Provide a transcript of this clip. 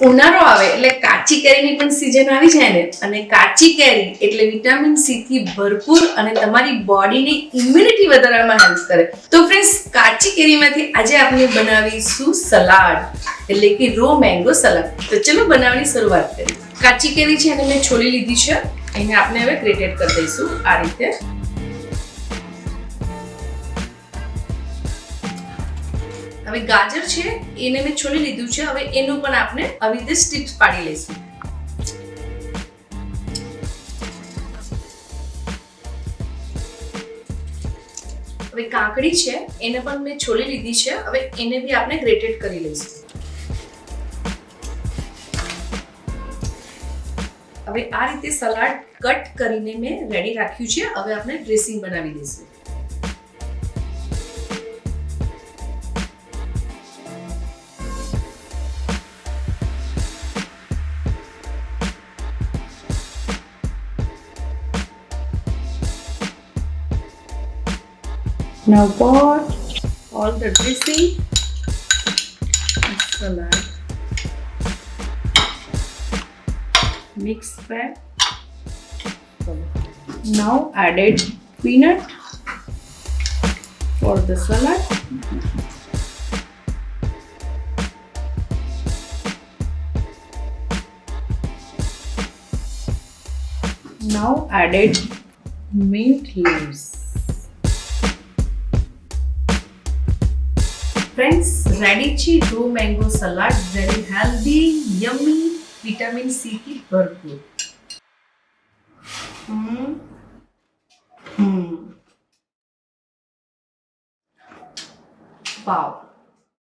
ઉનાળો આવે એટલે કાચી કેરીની પણ સીઝન આવી જાય ને, અને કાચી કેરી એટલે વિટામિન સી થી ભરપૂર અને તમારી બોડીની ઇમ્યુનિટી વધારવામાં હેલ્પ કરે. તો ફ્રેન્ડ્સ, કાચી કેરીમાંથી આજે આપણે બનાવીશું સલાડ, એટલે કે રો મેંગો સલાડ. તો ચલો બનાવવાની શરૂઆત કરીએ. કાચી કેરી છે એને મેં છોલી લીધી છે, એને આપણે હવે ગ્રેટેડ કરી દઈશું આ રીતે. હવે ગાજર છે એને મેં છોલી લીધું છે, હવે એનું પણ આપણે આવી રીતે સ્ટ્રીપ્સ પાડી લઈશું. હવે કાકડી છે એને પણ મેં છોલી લીધી છે, હવે એને બી આપણે ગ્રેટેડ કરી લઈશું. હવે આ રીતે સલાડ કટ કરીને મેં રેડી રાખ્યું છે. હવે આપણે ડ્રેસિંગ બનાવી દઈશું. Now pour all the dressing and salad. Mix well. Now added peanut for the salad. Now added mint leaves. Friends, ready છે raw mango salad. Very healthy, yummy, vitamin C થી ભરપૂર. વાવ.